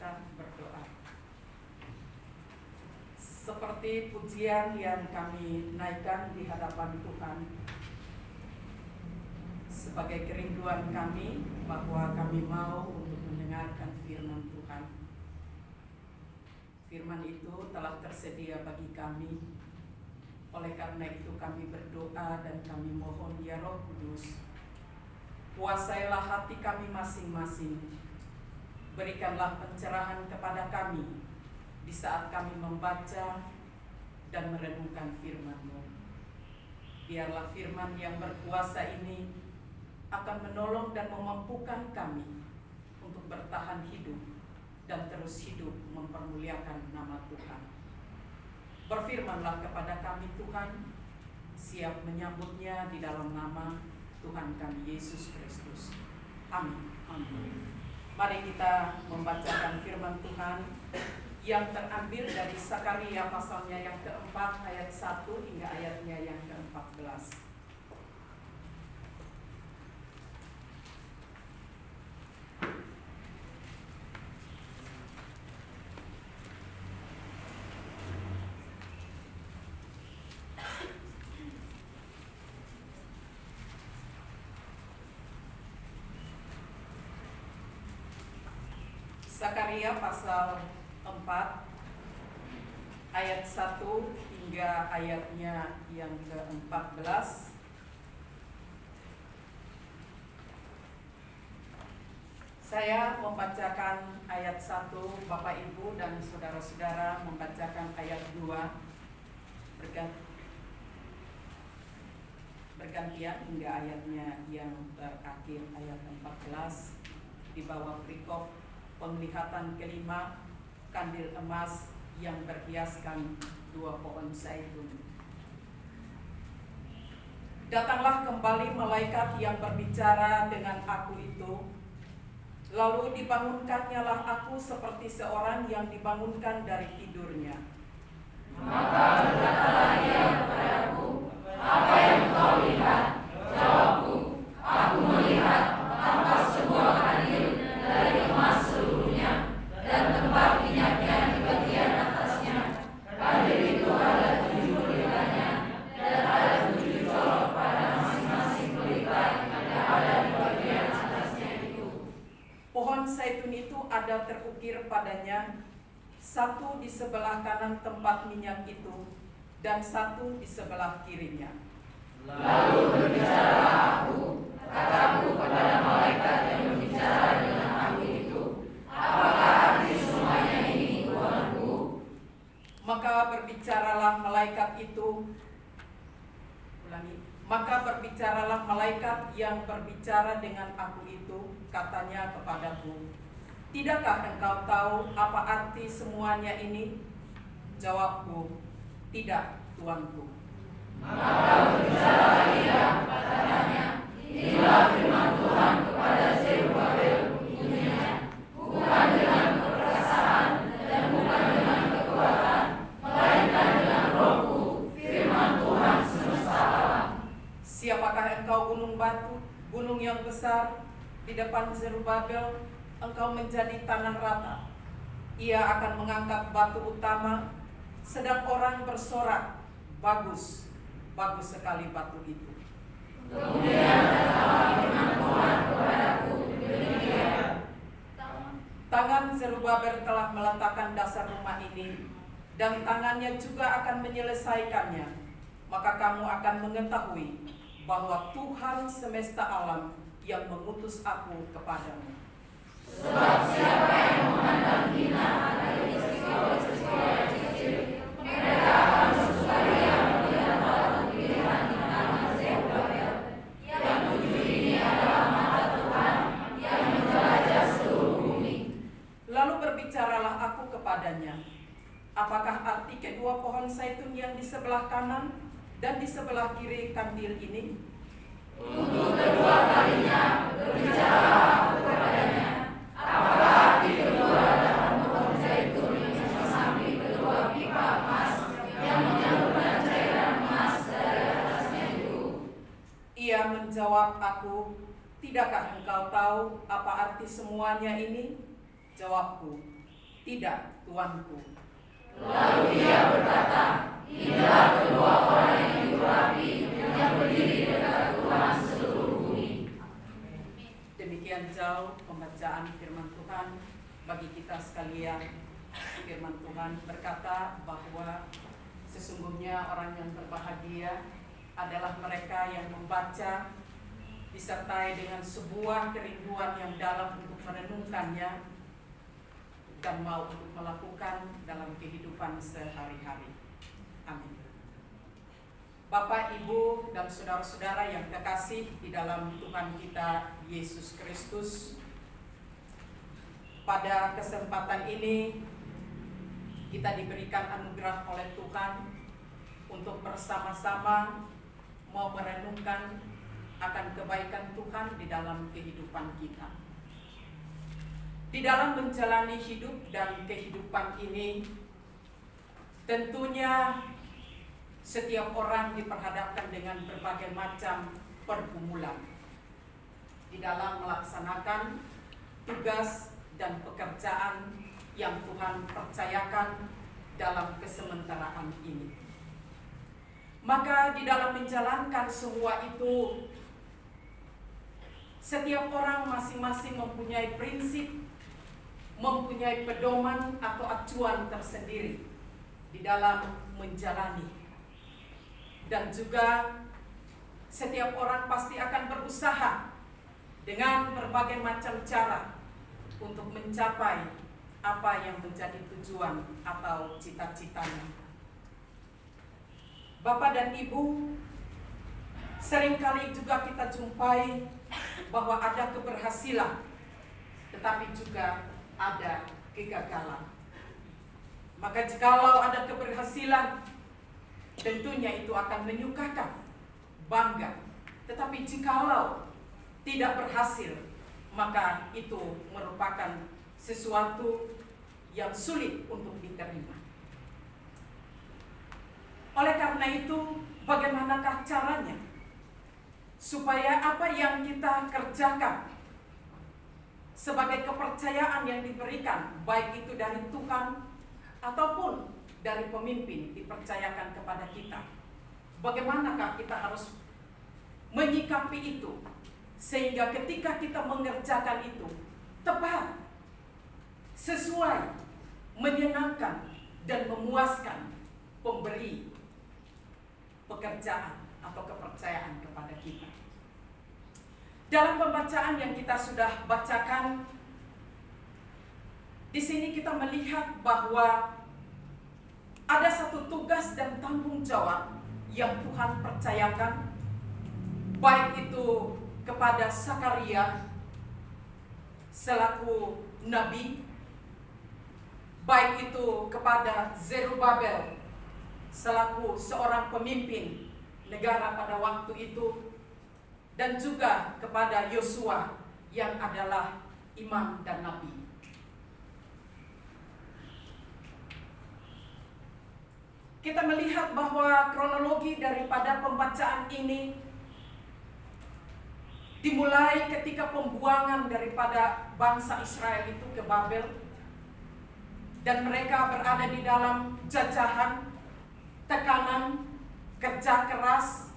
kita berdoa. Seperti pujian yang kami naikkan di hadapan Tuhan, sebagai kerinduan kami bahwa kami mau untuk mendengarkan firman Tuhan. Firman itu telah tersedia bagi kami. Oleh karena itu kami berdoa dan kami mohon ya Roh Kudus, kuasailah hati kami masing-masing. Berikanlah pencerahan kepada kami di saat kami membaca dan merenungkan firman-Mu. Biarlah firman yang berkuasa ini akan menolong dan memampukan kami untuk bertahan hidup dan terus hidup mempermuliakan nama Tuhan. Berfirmanlah kepada kami Tuhan, siap menyambutnya di dalam nama Tuhan kami Yesus Kristus. Amin. Amin. Mari kita membacakan firman Tuhan yang terambil dari Sakaria pasalnya yang keempat ayat 1 hingga ayatnya yang ke-14. Sakaria pasal 4 ayat 1 hingga ayatnya yang ke-14. Saya membacakan ayat 1, Bapak Ibu dan saudara-saudara membacakan ayat 2 bergantian hingga ayatnya yang terakhir ayat 14 di bawah perikop penglihatan kelima, kandil emas yang berhiaskan 2 pohon zaitun. Datanglah kembali malaikat yang berbicara dengan aku itu, lalu dibangunkannyalah aku seperti seorang yang dibangunkan dari tidurnya. Maka berkatalah ia kepadaku, apa yang kau lihat? Jawabku, aku melihat tampak sebuah kandil dari emas seluruhnya, dan tempat minyaknya di bagian atasnya. Kandil itu ada 7 pelikanya, dan ada 7 colok pada masing-masing pelikat yang ada di bagian atasnya itu. Pohon zaitun itu ada terukir padanya, satu di sebelah kanan tempat minyak itu, dan satu di sebelah kirinya. Lalu berbicaralah aku, kataku kepada malaikat yang berbicara dengan aku itu, apakah arti semuanya ini, Tuanku? Maka berbicaralah malaikat itu, maka berbicaralah malaikat yang berbicara dengan aku itu, katanya kepadaku, tidakkah engkau tahu apa arti semuanya ini? Jawabku, tidak, Tuanku. Maka berbicaralah ia, katanya, inilah firman Tuhan kepada Zerubabel, bunyinya, bukan dengan keperkasaan dan bukan dengan kekuatan, melainkan dengan Rohku, firman Tuhan semesta alam. Siapakah engkau gunung batu, gunung yang besar di depan Zerubabel? Engkau menjadi tanah rata. Ia akan mengangkat batu utama, sedang orang bersorak, bagus, bagus sekali batu itu. Kemudian datanglah firman Tuhan kepadaku demikian. Tangan Zerubabel telah meletakkan dasar rumah ini, dan tangannya juga akan menyelesaikannya. Maka kamu akan mengetahui bahwa Tuhan semesta alam yang mengutus aku kepadamu. Sebab siapa yang memandang hina dari peristiwa-peristiwa yang kecil, mereka akan bersukaria melihat batu pilihan di tangan Zerubabel. Yang 7 ini adalah mata Tuhan yang menjelajah seluruh bumi. Lalu berbicaralah aku kepadanya, apakah arti kedua pohon zaitun yang di sebelah kanan dan di sebelah kiri kandil ini? Untuk kedua kalinya berbicaralah aku kepadanya, apakah arti kedua dalam pohon zaitun yang mesambi kedua pipa emas yang menyalurkan cairan emas dari atasnya itu? Ia menjawab aku, tidakkah engkau tahu apa arti semuanya ini? Jawabku, Tidak, tuanku. Lalu ia berkata, inilah kedua orang yang diurapi yang berdiri dekat Tuhan seluruh bumi. Demikian jauh pembacaan firman Tuhan bagi kita sekalian. Firman Tuhan berkata bahwa sesungguhnya orang yang berbahagia adalah mereka yang membaca disertai dengan sebuah kerinduan yang dalam untuk merenungkannya dan mau untuk melakukan dalam kehidupan sehari-hari. Amin. Bapak, Ibu, dan saudara-saudara yang terkasih di dalam Tuhan kita Yesus Kristus, pada kesempatan ini kita diberikan anugerah oleh Tuhan untuk bersama-sama mau merenungkan akan kebaikan Tuhan di dalam kehidupan kita. Di dalam menjalani hidup dan kehidupan ini, tentunya setiap orang diperhadapkan dengan berbagai macam pergumulan di dalam melaksanakan tugas dan pekerjaan yang Tuhan percayakan dalam kesementaraan ini. Maka di dalam menjalankan semua itu, setiap orang masing-masing mempunyai prinsip, mempunyai pedoman atau acuan tersendiri di dalam menjalani. Dan juga setiap orang pasti akan berusaha dengan berbagai macam cara untuk mencapai apa yang menjadi tujuan atau cita-citanya. Bapak dan Ibu, seringkali juga kita jumpai bahwa ada keberhasilan, tetapi juga ada kegagalan. Maka jikalau ada keberhasilan, tentunya itu akan menyukakan, bangga. Tetapi jikalau tidak berhasil, maka itu merupakan sesuatu yang sulit untuk diterima. Oleh karena itu, bagaimanakah caranya supaya apa yang kita kerjakan sebagai kepercayaan yang diberikan, baik itu dari Tuhan ataupun dari pemimpin dipercayakan kepada kita, bagaimanakah kita harus menyikapi itu sehingga ketika kita mengerjakan itu tepat, sesuai, menyenangkan dan memuaskan pemberi pekerjaan atau kepercayaan kepada kita. Dalam pembacaan yang kita sudah bacakan, di sini kita melihat bahwa ada satu tugas dan tanggung jawab yang Tuhan percayakan, baik itu kepada Sakaria selaku nabi, baik itu kepada Zerubabel selaku seorang pemimpin negara pada waktu itu, dan juga kepada Yosua yang adalah imam dan nabi. Kita melihat bahwa kronologi daripada pembacaan ini dimulai ketika pembuangan daripada bangsa Israel itu ke Babel, dan mereka berada di dalam jajahan, tekanan, kerja keras,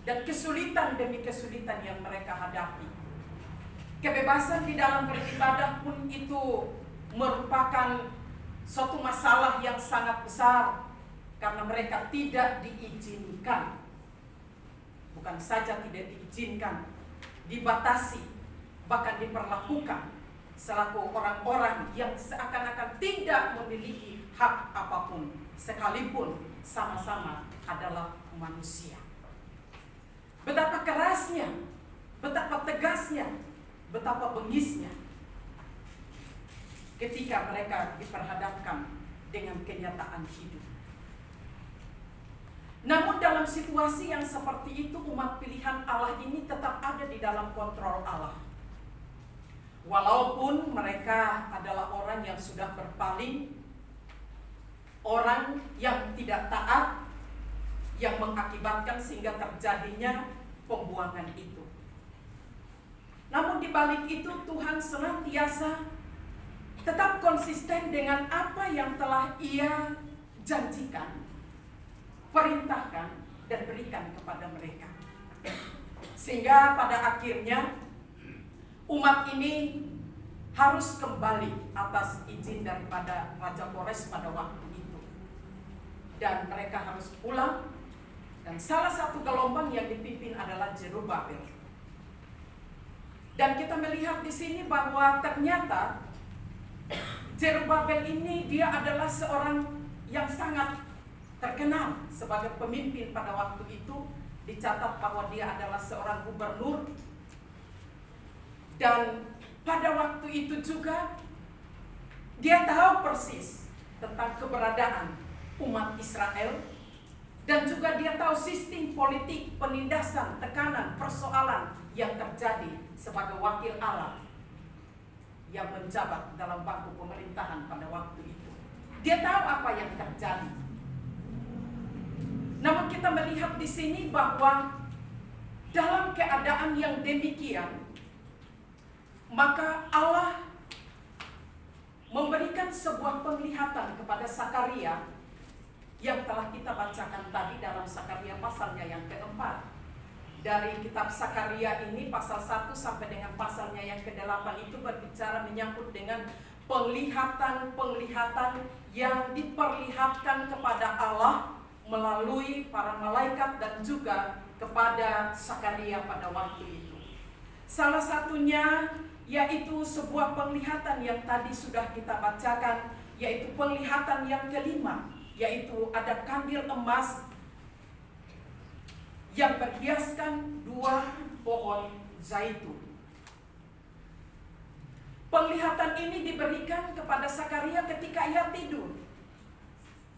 dan kesulitan demi kesulitan yang mereka hadapi. Kebebasan di dalam beribadah pun itu merupakan suatu masalah yang sangat besar, karena mereka tidak diizinkan. Bukan saja tidak diizinkan, dibatasi, bahkan diperlakukan selaku orang-orang yang seakan-akan tidak memiliki hak apapun, sekalipun sama-sama adalah manusia. Betapa kerasnya, betapa tegasnya, betapa bengisnya ketika mereka diperhadapkan dengan kenyataan hidup. Namun dalam situasi yang seperti itu, umat pilihan Allah ini tetap ada di dalam kontrol Allah. Walaupun mereka adalah orang yang sudah berpaling, orang yang tidak taat, yang mengakibatkan sehingga terjadinya pembuangan itu. Namun di balik itu Tuhan senantiasa tetap konsisten dengan apa yang telah ia janjikan, perintahkan, dan berikan kepada mereka. Sehingga pada akhirnya umat ini harus kembali atas izin daripada Raja Kores pada waktu itu. Dan mereka harus pulang, dan salah satu gelombang yang dipimpin adalah Zerubabel. Dan kita melihat di sini bahwa ternyata Zerubabel ini dia adalah seorang yang sangat terkenal sebagai pemimpin pada waktu itu. Dicatat bahwa dia adalah seorang gubernur. Dan pada waktu itu juga dia tahu persis tentang keberadaan umat Israel. Dan juga dia tahu sistem politik, penindasan, tekanan, persoalan yang terjadi sebagai wakil Allah yang menjabat dalam bangku pemerintahan pada waktu itu. Dia tahu apa yang terjadi. Namun kita melihat di sini bahwa dalam keadaan yang demikian, maka Allah memberikan sebuah penglihatan kepada Sakaria yang telah kita bacakan tadi dalam Sakaria pasalnya yang keempat. Dari kitab Sakaria ini pasal 1 sampai dengan pasalnya yang ke-8 itu berbicara menyangkut dengan penglihatan-penglihatan yang diperlihatkan kepada Allah melalui para malaikat dan juga kepada Sakaria pada waktu itu. Salah satunya yaitu sebuah penglihatan yang tadi sudah kita bacakan, yaitu penglihatan yang kelima, yaitu ada kandil emas yang berhiaskan 2 pohon zaitun. Penglihatan ini diberikan kepada Sakaria ketika ia tidur.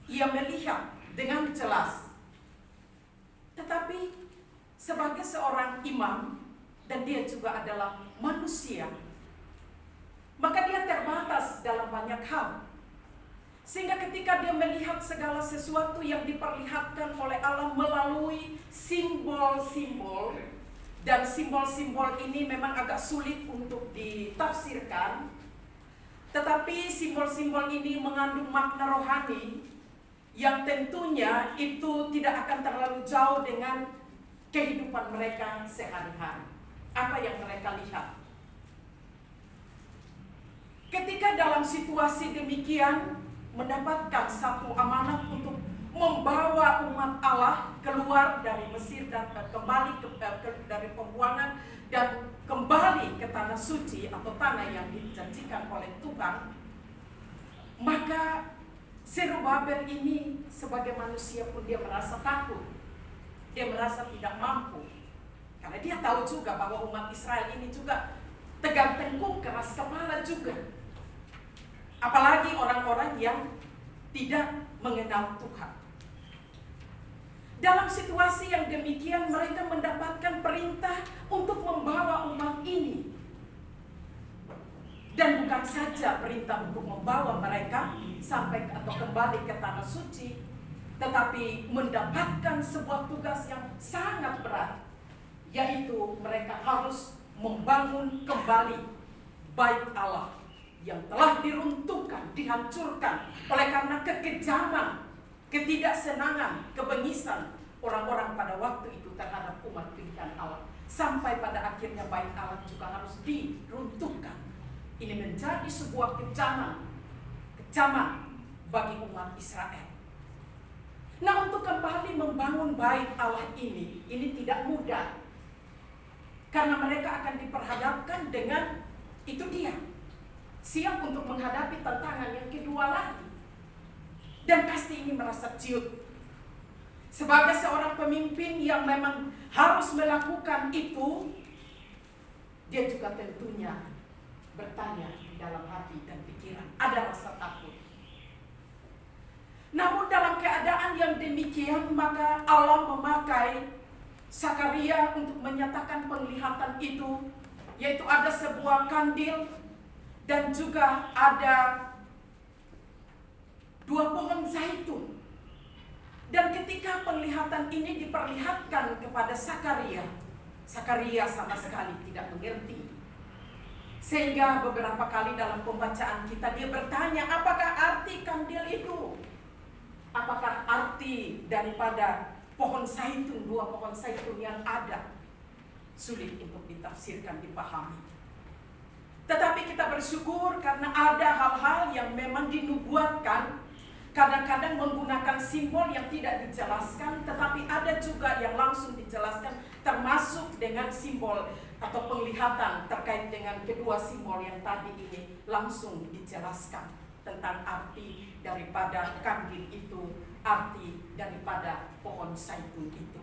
Ia melihat dengan jelas. Tetapi sebagai seorang imam, dan dia juga adalah manusia, maka dia terbatas dalam banyak hal. Sehingga ketika dia melihat segala sesuatu yang diperlihatkan oleh Allah melalui simbol-simbol, dan simbol-simbol ini memang agak sulit untuk ditafsirkan, tetapi simbol-simbol ini mengandung makna rohani yang tentunya itu tidak akan terlalu jauh dengan kehidupan mereka sehari-hari. Apa yang mereka lihat? Ketika dalam situasi demikian, mendapatkan satu amanat untuk membawa umat Allah keluar dari Mesir dan kembali dari pembuangan dan kembali ke tanah suci atau tanah yang dijanjikan oleh Tuhan, maka Zerubabel ini sebagai manusia pun dia merasa takut, dia merasa tidak mampu, karena dia tahu juga bahwa umat Israel ini juga tegar tengkuk, keras kepala juga. Apalagi orang-orang yang tidak mengenal Tuhan. Dalam situasi yang demikian, mereka mendapatkan perintah untuk membawa umat ini. Dan bukan saja perintah untuk membawa mereka sampai atau kembali ke tanah suci, tetapi mendapatkan sebuah tugas yang sangat berat, yaitu mereka harus membangun kembali bait Allah yang telah diruntuhkan, dihancurkan oleh karena kekejaman, ketidaksenangan, kebengisan orang-orang pada waktu itu terhadap umat pilihan Allah. Sampai pada akhirnya bait Allah juga harus diruntuhkan. Ini menjadi sebuah kecaman bagi umat Israel. Nah, untuk kembali membangun bait Allah ini tidak mudah. Karena mereka akan diperhadapkan dengan itu dia. Siap untuk menghadapi tantangan yang kedua lagi. Dan pasti ini merasa ciut. Sebagai seorang pemimpin yang memang harus melakukan itu, dia juga tentunya bertanya di dalam hati dan pikiran. Ada rasa takut. Namun dalam keadaan yang demikian, maka Allah memakai Sakaria untuk menyatakan penglihatan itu, yaitu ada sebuah kandil dan juga ada 2 pohon zaitun. Dan ketika penglihatan ini diperlihatkan kepada Sakaria, Sakaria sama sekali tidak mengerti. Sehingga beberapa kali dalam pembacaan kita dia bertanya, apakah arti kandil itu? Apakah arti daripada pohon zaitun, 2 pohon zaitun yang ada? Sulit untuk ditafsirkan, dipahami. Tetapi kita bersyukur karena ada hal-hal yang memang dinubuatkan, kadang-kadang menggunakan simbol yang tidak dijelaskan, tetapi ada juga yang langsung dijelaskan, termasuk dengan simbol atau penglihatan terkait dengan kedua simbol yang tadi ini langsung dijelaskan tentang arti daripada kandil itu, arti daripada pohon zaitun itu.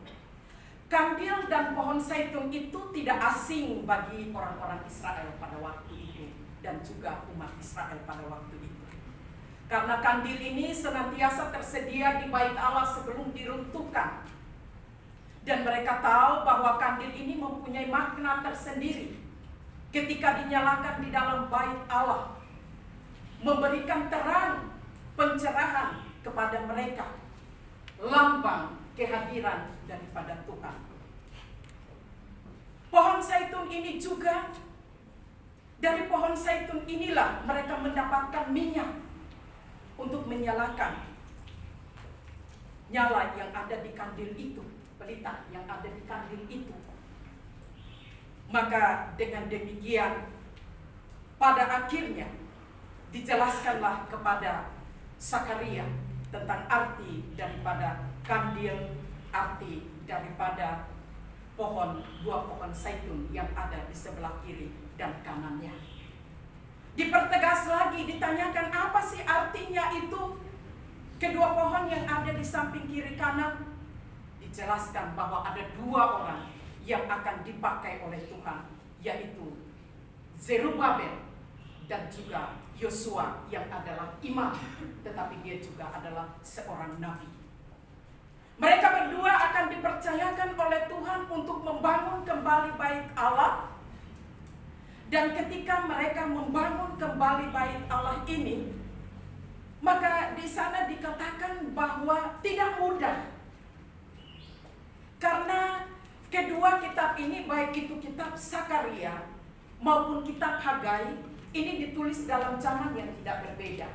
Kandil dan pohon zaitun itu tidak asing bagi orang-orang Israel pada waktu itu dan juga umat Israel pada waktu itu. Karena kandil ini senantiasa tersedia di bait Allah sebelum diruntuhkan. Dan mereka tahu bahwa kandil ini mempunyai makna tersendiri ketika dinyalakan di dalam bait Allah, memberikan terang, pencerahan kepada mereka, lambang kehadiran daripada Tuhan. Pohon zaitun ini juga, dari pohon zaitun inilah mereka mendapatkan minyak untuk menyalakan nyala yang ada di kandil itu, pelita yang ada di kandil itu. Maka dengan demikian pada akhirnya dijelaskanlah kepada Zakaria tentang arti daripada kandil, arti daripada pohon, 2 pohon zaitun yang ada di sebelah kiri dan kanannya. Dipertegas lagi, ditanyakan apa sih artinya itu kedua pohon yang ada di samping kiri kanan. Dijelaskan bahwa ada 2 orang yang akan dipakai oleh Tuhan, yaitu Zerubabel dan juga Yosua yang adalah imam, tetapi dia juga adalah seorang nabi. Mereka berdua akan dipercayakan oleh Tuhan untuk membangun kembali bait Allah. Dan ketika mereka membangun kembali bait Allah ini, maka di sana dikatakan bahwa tidak mudah. Karena kedua kitab ini, baik itu kitab Zakaria maupun kitab Hagai, ini ditulis dalam zaman yang tidak berbeda.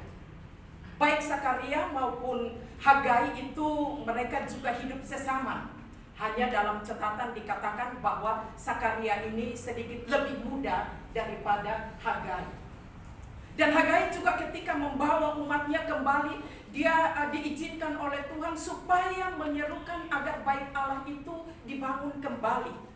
Baik Zakaria maupun Hagai itu mereka juga hidup sesama. Hanya dalam catatan dikatakan bahwa Zakaria ini sedikit lebih muda daripada Hagai. Dan Hagai juga ketika membawa umatnya kembali, dia diizinkan oleh Tuhan supaya menyerukan agar bait Allah itu dibangun kembali.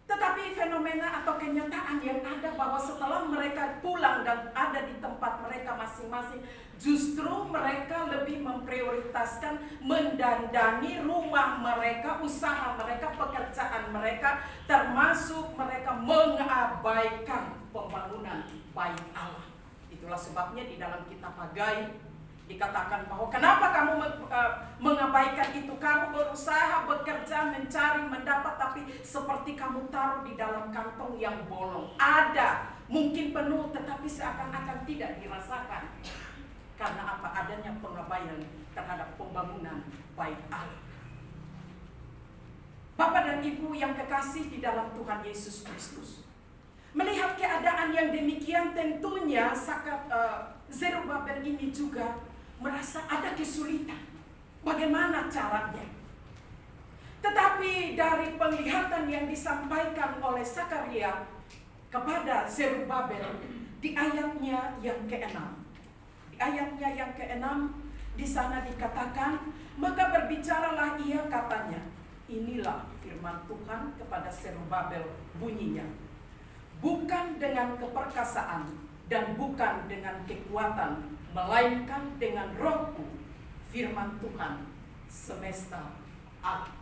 Tetapi fenomena atau kenyataan yang ada bahwa setelah mereka pulang dan ada di tempat mereka masing-masing, justru mereka lebih memprioritaskan mendandani rumah mereka, usaha mereka, pekerjaan mereka, termasuk mereka mengabaikan pembangunan bait Allah. Itulah sebabnya di dalam kitab Hagai dikatakan bahwa kenapa kamu mengabaikan itu? Kamu berusaha, bekerja, mencari, mendapat, tapi seperti kamu taruh di dalam kantong yang bolong. Ada, mungkin penuh, tetapi seakan-akan tidak dirasakan. Karena apa? Adanya pengabaian terhadap pembangunan bait Allah. Bapak dan Ibu yang kekasih di dalam Tuhan Yesus Kristus, melihat keadaan yang demikian, tentunya Zerubabel ini juga merasa ada kesulitan. Bagaimana caranya? Tetapi dari penglihatan yang disampaikan oleh Zakaria kepada Zerubabel di ayatnya yang ke-6. Di ayatnya yang ke-6 di sana dikatakan, maka berbicaralah ia katanya, inilah firman Tuhan kepada Zerubabel bunyinya. Bukan dengan keperkasaan dan bukan dengan kekuatan, melainkan dengan Rohku, firman Tuhan semesta alam.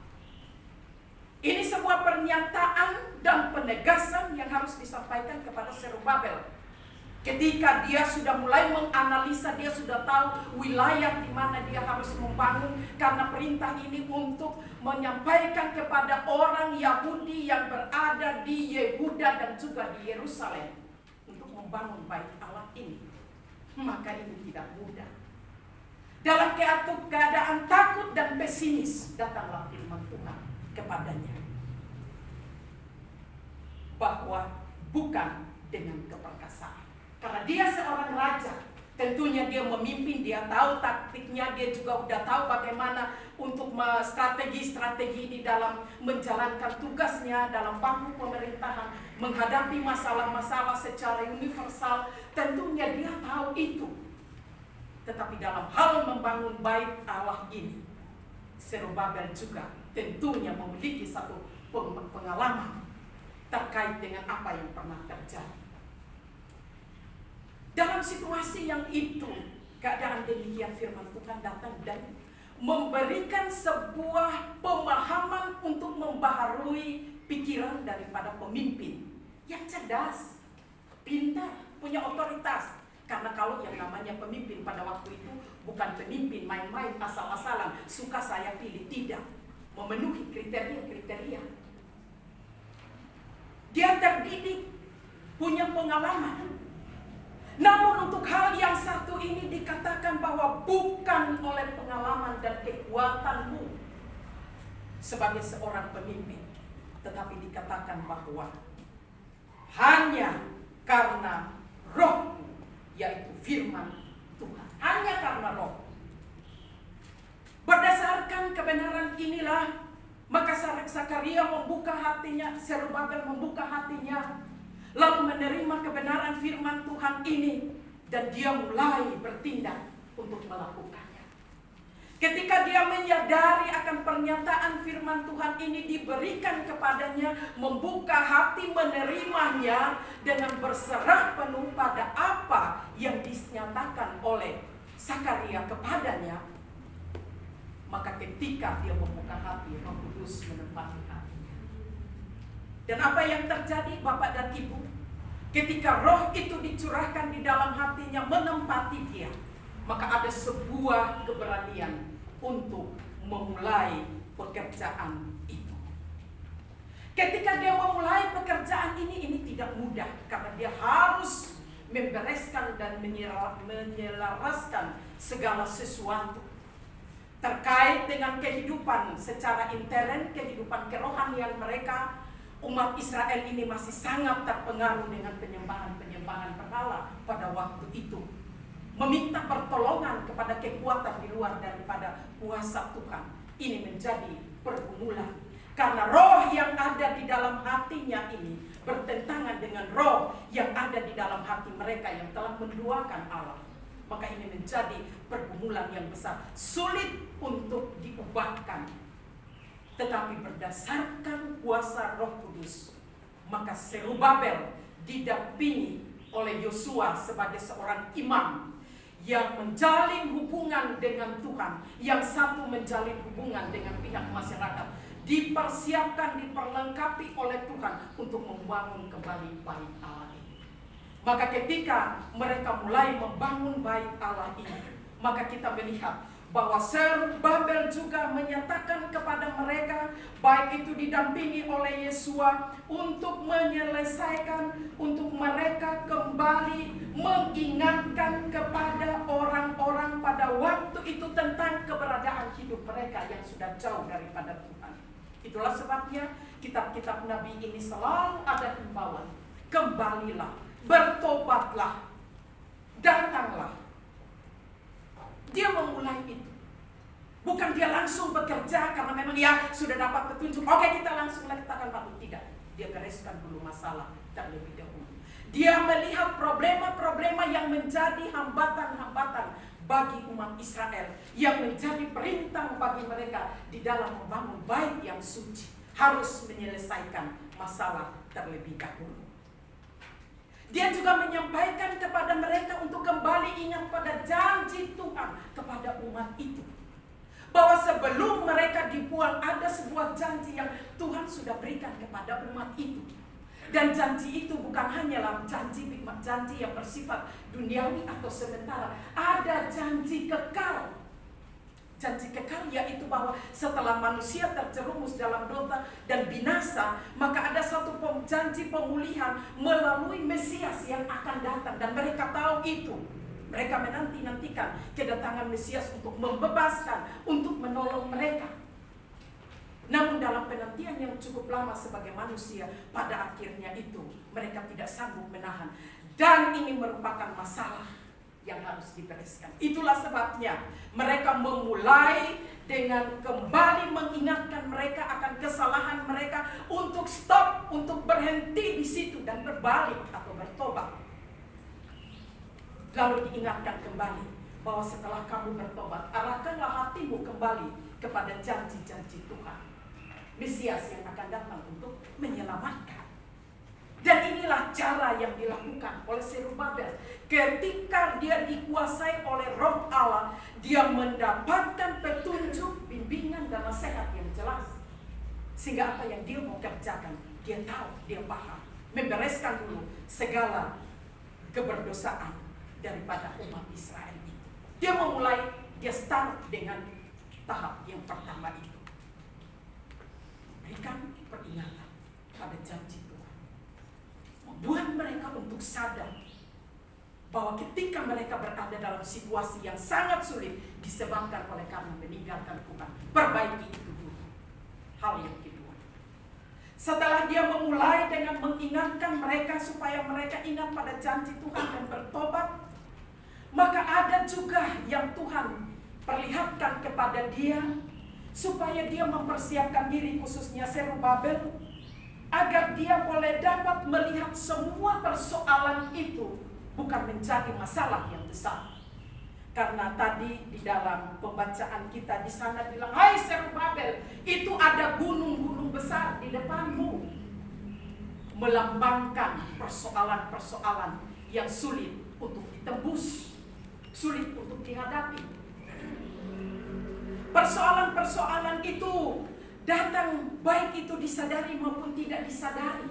Ini sebuah pernyataan dan penegasan yang harus disampaikan kepada Zerubabel. Ketika dia sudah mulai menganalisa, dia sudah tahu wilayah di mana dia harus membangun, karena perintah ini untuk menyampaikan kepada orang Yahudi yang berada di Yehuda dan juga di Yerusalem untuk membangun bait Allah ini. Maka ini tidak mudah. Dalam keadaan takut dan pesimis, datanglah firman Tuhan kepadanya bahwa bukan dengan keperkasaan. Karena dia seorang raja, tentunya dia memimpin, dia tahu taktiknya, dia juga udah tahu bagaimana untuk strategi-strategi di dalam menjalankan tugasnya dalam panggung pemerintahan, menghadapi masalah-masalah secara universal. Tentunya dia tahu itu. Tetapi dalam hal membangun bait Allah ini, Zerubabel juga tentunya memiliki satu pengalaman terkait dengan apa yang pernah terjadi. Dalam situasi yang itu, keadaan demikian firman Tuhan datang dan memberikan sebuah pemahaman untuk membaharui pikiran daripada pemimpin yang cerdas, pintar, punya otoritas. Karena kalau yang namanya pemimpin pada waktu itu bukan pemimpin main-main asal-asalan, suka saya pilih, tidak. Memenuhi kriteria-kriteria. Dia terdidik, punya pengalaman. Namun untuk hal yang satu ini dikatakan bahwa bukan oleh pengalaman dan kekuatanmu sebagai seorang pemimpin, tetapi dikatakan bahwa hanya karena roh, yaitu firman Tuhan. Hanya karena roh. Berdasarkan kebenaran inilah, maka Zakaria membuka hatinya, Zerubabel membuka hatinya, lalu menerima kebenaran firman Tuhan ini, dan dia mulai bertindak untuk melakukannya. Ketika dia menyadari akan pernyataan firman Tuhan ini diberikan kepadanya, membuka hati menerimanya dengan berserah penuh pada apa yang dinyatakan oleh Zakaria kepadanya, maka ketika dia membuka hati, Roh Kudus menempati hatinya. Dan apa yang terjadi Bapak dan Ibu? Ketika roh itu dicurahkan di dalam hatinya, menempati dia, maka ada sebuah keberanian untuk memulai pekerjaan itu. Ketika dia memulai pekerjaan ini tidak mudah, karena dia harus membereskan dan menyelaraskan segala sesuatu terkait dengan kehidupan secara intern, kehidupan kerohanian mereka. Umat Israel ini masih sangat terpengaruh dengan penyembahan berhala pada waktu itu. Meminta pertolongan kepada kekuatan di luar daripada kuasa Tuhan. Ini menjadi pergumulan. Karena roh yang ada di dalam hatinya ini bertentangan dengan roh yang ada di dalam hati mereka yang telah menduakan Allah. Maka ini menjadi pergumulan yang besar. Sulit untuk diubahkan. Tetapi berdasarkan kuasa Roh Kudus, maka Zerubabel didampingi oleh Yosua sebagai seorang imam yang menjalin hubungan dengan Tuhan, yang satu menjalin hubungan dengan pihak masyarakat, dipersiapkan, diperlengkapi oleh Tuhan untuk membangun kembali bait Allah ini. Maka ketika mereka mulai membangun bait Allah ini, maka kita melihat bahwa Zerubabel juga menyatakan kepada mereka, baik itu didampingi oleh Yosua, untuk menyelesaikan, untuk mereka kembali mengingatkan kepada orang-orang pada waktu itu tentang keberadaan hidup mereka yang sudah jauh daripada Tuhan. Itulah sebabnya kitab-kitab Nabi ini selalu ada himbauan, kembalilah, bertobatlah, datanglah. Dia memulai itu. Bukan dia langsung bekerja karena memang ya sudah dapat petunjuk. Oke, kita langsung letakkan batu. Tidak. Dia bereskan dulu masalah terlebih dahulu. Dia melihat problema-problema yang menjadi hambatan-hambatan bagi umat Israel, yang menjadi perintah bagi mereka di dalam membangun bait yang suci. Harus menyelesaikan masalah terlebih dahulu. Dia juga menyampaikan kepada mereka untuk kembali ingat pada janji Tuhan kepada umat itu. Bahwa sebelum mereka dibuang ada sebuah janji yang Tuhan sudah berikan kepada umat itu. Dan janji itu bukan hanyalah janji yang bersifat duniawi atau sementara. Ada janji kekal. Janji kekal yaitu bahwa setelah manusia terjerumus dalam dosa dan binasa, maka ada satu janji pemulihan melalui Mesias yang akan datang. Dan mereka tahu itu. Mereka menanti-nantikan kedatangan Mesias untuk membebaskan, untuk menolong mereka. Namun dalam penantian yang cukup lama sebagai manusia, pada akhirnya itu mereka tidak sanggup menahan. Dan ini merupakan masalah yang harus dibereskan. Itulah sebabnya mereka memulai dengan kembali mengingatkan mereka akan kesalahan mereka, untuk stop, untuk berhenti di situ dan berbalik atau bertobat. Lalu diingatkan kembali bahwa setelah kamu bertobat, arahkanlah hatimu kembali kepada janji-janji Tuhan, Mesias yang akan datang untuk menyelamatkan. Dan inilah cara yang dilakukan oleh Zerubabel. Ketika dia dikuasai oleh Roh Allah, dia mendapatkan petunjuk, bimbingan, dan nasihat yang jelas. Sehingga apa yang dia mau kerjakan, dia tahu, dia paham. Membereskan dulu segala keberdosaan daripada umat Israel itu. Dia memulai, dia start dengan tahap yang pertama itu. Berikan peringatan pada janji Tuhan. Membuat mereka untuk sadar bahwa ketika mereka berada dalam situasi yang sangat sulit disebabkan oleh karena meninggalkan Tuhan, perbaiki itu dulu. Hal yang kedua, setelah dia memulai dengan mengingatkan mereka supaya mereka ingat pada janji Tuhan dan bertobat, maka ada juga yang Tuhan perlihatkan kepada dia supaya dia mempersiapkan diri, khususnya Zerubabel, agar dia boleh dapat melihat semua persoalan itu bukan menjadi masalah yang besar. Karena tadi di dalam pembacaan kita di sana bilang, hai Zerubabel, itu ada gunung-gunung besar di depanmu, melambangkan persoalan-persoalan yang sulit untuk ditembus, sulit untuk dihadapi. Persoalan-persoalan itu datang baik itu disadari maupun tidak disadari.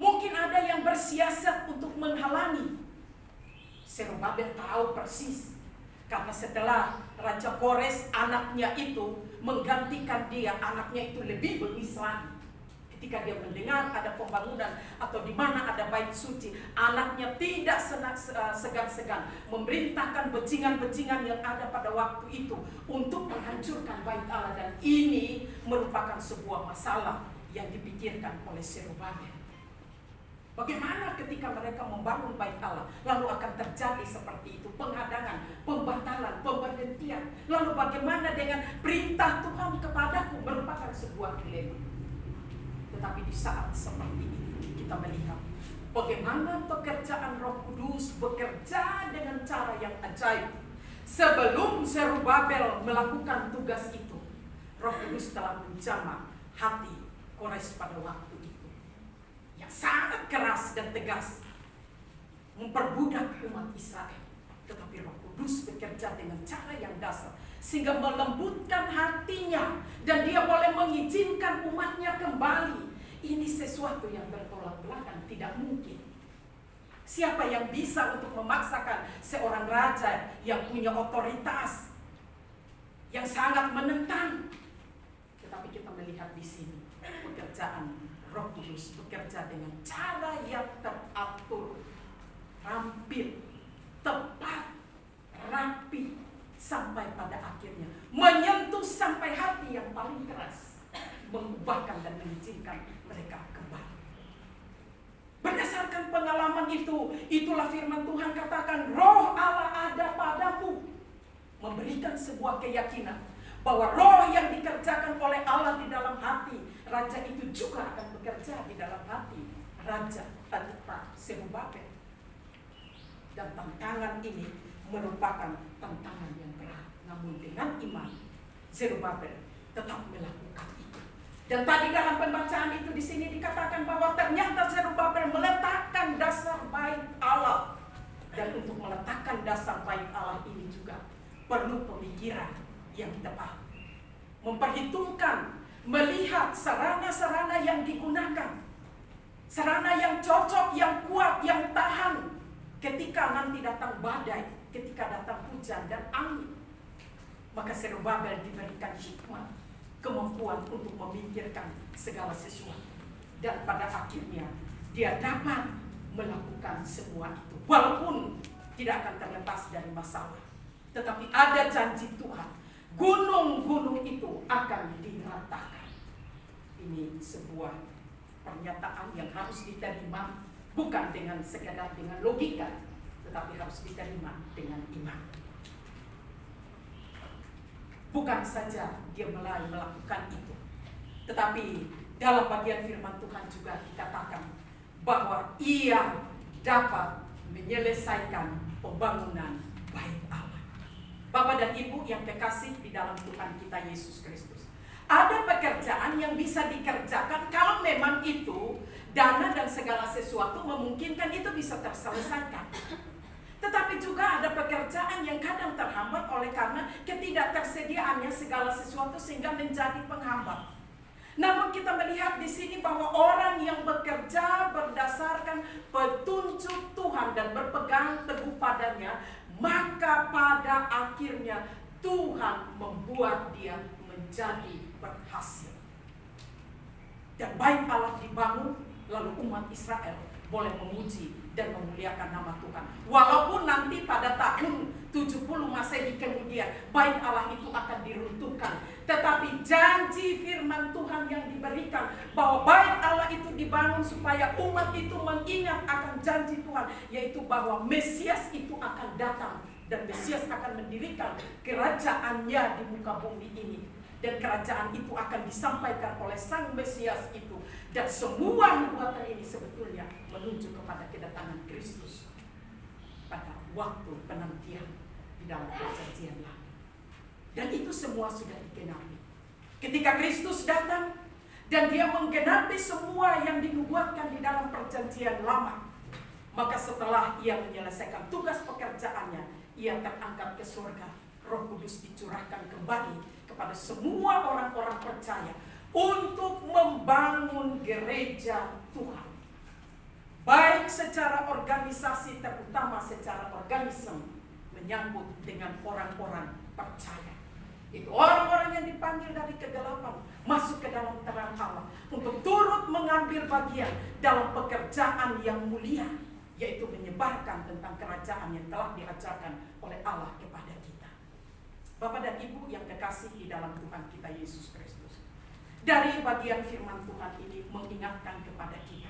Mungkin ada yang bersiasat untuk menghalangi. Zerubabel tahu persis, karena setelah Raja Kores anaknya itu menggantikan dia, anaknya itu lebih bengis lagi. Ketika dia mendengar ada pembangunan atau di mana ada bait suci, anaknya tidak segan-segan memerintahkan bajingan-bajingan yang ada pada waktu itu untuk menghancurkan bait Allah. Dan ini merupakan sebuah masalah yang dipikirkan oleh Zerubabel. Bagaimana ketika mereka membangun bait Allah, lalu akan terjadi seperti itu, penghadangan, pembatalan, pemberhentian. Lalu bagaimana dengan perintah Tuhan kepadaku, merupakan sebuah dilema. Tetapi di saat seperti ini kita melihat bagaimana pekerjaan Roh Kudus bekerja dengan cara yang ajaib. Sebelum Zerubabel melakukan tugas itu, Roh Kudus telah menjamah hati Kores pada waktu itu, yang sangat keras dan tegas, memperbudak umat Israel. Tetapi Roh Kudus bekerja dengan cara yang dasar, sehingga melembutkan hatinya, dan dia boleh mengizinkan umatnya kembali. Ini sesuatu yang bertolak belakang, tidak mungkin. Siapa yang bisa untuk memaksakan seorang raja yang punya otoritas, yang sangat menentang? Tetapi kita melihat di sini pekerjaan Roh Kudus bekerja dengan cara yang teratur, rampil, tepat, rapi, sampai pada akhirnya menyentuh sampai hati yang paling keras, mengubahkan dan mengizinkan mereka kembali. Berdasarkan pengalaman itu, itulah firman Tuhan katakan, Roh Allah ada padaku, memberikan sebuah keyakinan bahwa roh yang dikerjakan oleh Allah di dalam hati raja itu juga akan bekerja di dalam hati raja Zerubabel. Dan tantangan ini merupakan tantangan yang berat. Namun dengan iman, Zerubabel tetap melakukan itu. Dan tadi dalam pembacaan itu di sini dikatakan bahwa ternyata Zerubabel meletakkan dasar bait Allah. Dan untuk meletakkan dasar bait Allah ini juga perlu pemikiran yang tepat. Memperhitungkan, melihat sarana-sarana yang digunakan. Sarana yang cocok, yang kuat, yang tahan ketika nanti datang badai, ketika datang hujan dan angin. Maka Zerubabel diberikan hikmah, kemampuan untuk memikirkan segala sesuatu. Dan pada akhirnya dia dapat melakukan semua itu. Walaupun tidak akan terlepas dari masalah. Tetapi ada janji Tuhan gunung-gunung itu akan diratakan. Ini sebuah pernyataan yang harus diterima bukan dengan sekadar dengan logika, tetapi harus diterima dengan iman. Bukan saja dia mulai melakukan itu, tetapi dalam bagian firman Tuhan juga dikatakan bahwa ia dapat menyelesaikan pembangunan bait Allah. Bapak dan Ibu yang kekasih di dalam Tuhan kita Yesus Kristus, ada pekerjaan yang bisa dikerjakan kalau memang itu dana dan segala sesuatu memungkinkan itu bisa terselesaikan. Tetapi juga ada pekerjaan yang kadang terhambat oleh karena ketidaktersediaannya segala sesuatu sehingga menjadi penghambat. Namun kita melihat di sini bahwa orang yang bekerja berdasarkan petunjuk Tuhan dan berpegang teguh padanya, maka pada akhirnya Tuhan membuat dia menjadi berhasil. Dan bait Allah dibangun, lalu umat Israel boleh memuji dan memuliakan nama Tuhan. Walaupun nanti pada tahun 70 Masehi kemudian bait Allah itu akan diruntuhkan, tetapi janji firman Tuhan yang diberikan bahwa bait Allah itu dibangun supaya umat itu mengingat akan janji Tuhan, yaitu bahwa Mesias itu akan datang dan Mesias akan mendirikan kerajaannya di muka bumi ini. Dan kerajaan itu akan disampaikan oleh Sang Mesias itu. Dan semua nubuatan ini sebetulnya menunjuk kepada kedatangan Kristus pada waktu penantian di dalam perjanjian lama. Dan itu semua sudah digenapi. Ketika Kristus datang dan dia menggenapi semua yang dinubuatkan di dalam perjanjian lama, maka setelah ia menyelesaikan tugas pekerjaannya, ia terangkat ke surga. Roh Kudus dicurahkan kembali kepada semua orang-orang percaya untuk membangun gereja Tuhan. Baik secara organisasi, terutama secara organisme, menyambut dengan orang-orang percaya. Itu orang-orang yang dipanggil dari kegelapan masuk ke dalam terang Allah untuk turut mengambil bagian dalam pekerjaan yang mulia, yaitu menyebarkan tentang kerajaan yang telah diajarkan oleh Allah kepada kita. Bapak dan Ibu yang kekasih di dalam Tuhan kita Yesus Kristus, dari bagian firman Tuhan ini mengingatkan kepada kita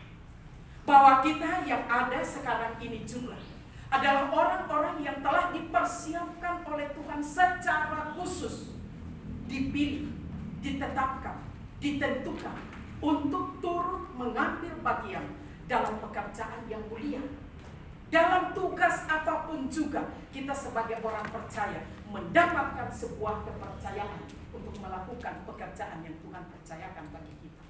bahwa kita yang ada sekarang ini juga adalah orang-orang yang telah dipersiapkan oleh Tuhan secara khusus, dipilih, ditetapkan, ditentukan untuk turut mengambil bagian dalam pekerjaan yang mulia. Dalam tugas apapun juga kita sebagai orang percaya mendapatkan sebuah kepercayaan untuk melakukan pekerjaan yang Tuhan percayakan bagi kita.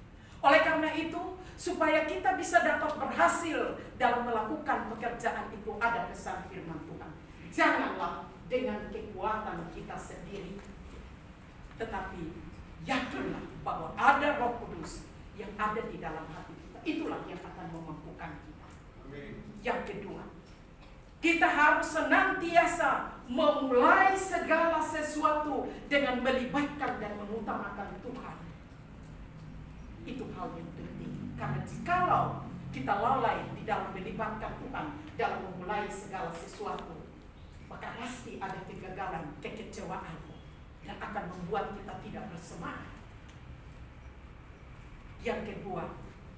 Oleh karena itu, supaya kita bisa dapat berhasil dalam melakukan pekerjaan itu, ada pesan firman Tuhan. Janganlah dengan kekuatan kita sendiri, tetapi yakinlah bahwa ada Roh Kudus yang ada di dalam hati kita. Itulah yang akan memampukan kita. Yang kedua, kita harus senantiasa memulai segala sesuatu dengan melibatkan dan mengutamakan Tuhan. Itu hal yang penting. Karena jikalau kita lalai di dalam melibatkan Tuhan dalam memulai segala sesuatu, maka pasti ada kegagalan, kekecewaan yang akan membuat kita tidak bersemangat. Yang kedua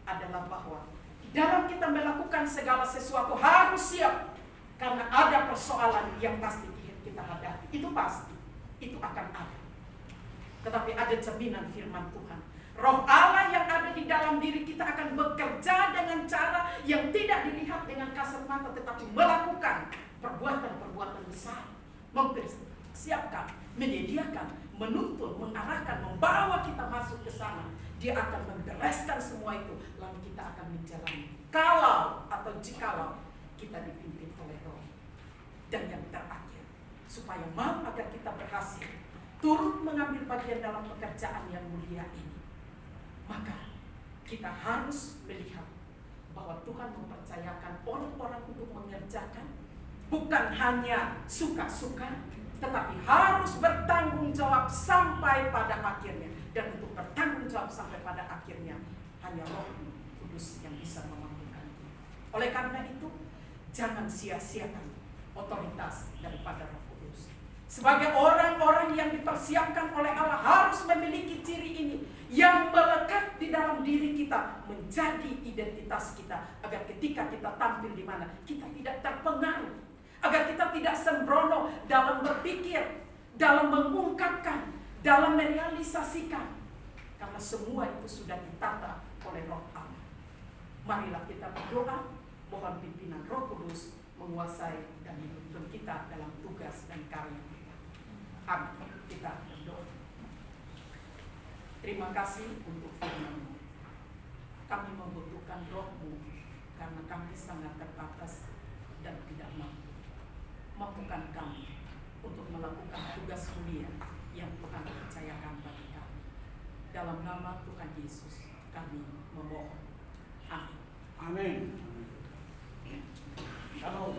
adalah bahwa dalam kita melakukan segala sesuatu harus siap, karena ada persoalan yang pasti kita hadapi. Itu pasti, itu akan ada. Tetapi ada jaminan firman Tuhan. Roh Allah yang ada di dalam diri kita akan bekerja dengan cara yang tidak dilihat dengan kasat mata, tetapi melakukan perbuatan-perbuatan besar, mempersiapkan, menyediakan, menuntun, mengarahkan, membawa kita masuk ke sana. Dia akan membereskan semua itu, lalu kita akan menjalani. Kalau atau jikalau kita dipimpin oleh Roh. Dan yang terakhir, supaya mau agar kita berhasil turut mengambil bagian dalam pekerjaan yang mulia ini, maka kita harus melihat bahwa Tuhan mempercayakan orang-orang untuk mengerjakan bukan hanya suka-suka, tetapi harus bertanggung jawab sampai pada akhirnya. Dan untuk bertanggung jawab sampai pada akhirnya hanya Roh Kudus yang bisa memampukan. Oleh karena itu, jangan sia-siakan otoritas daripada Roh Kudus. Sebagai orang-orang yang dipersiapkan oleh Allah harus memiliki ciri ini yang melekat di dalam diri kita, menjadi identitas kita, agar ketika kita tampil di mana kita tidak terpengaruh, agar kita tidak sembrono dalam berpikir, dalam mengungkapkan, dalam merealisasikan, karena semua itu sudah ditata oleh Roh Allah. Marilah kita berdoa, mohon pimpinan Roh Kudus menguasai dan menuntun kita dalam tugas dan karya kita. Amin. Kita berdoa. Terima kasih untuk firman-Mu. Kami membutuhkan Roh-Mu karena kami sangat terbatas dan tidak mampu. Mampukan kami untuk melakukan tugas mulia yang Tuhan percayakan bagi kami. Dalam nama Tuhan Yesus kami memohon. Amin. Amin. Shalom.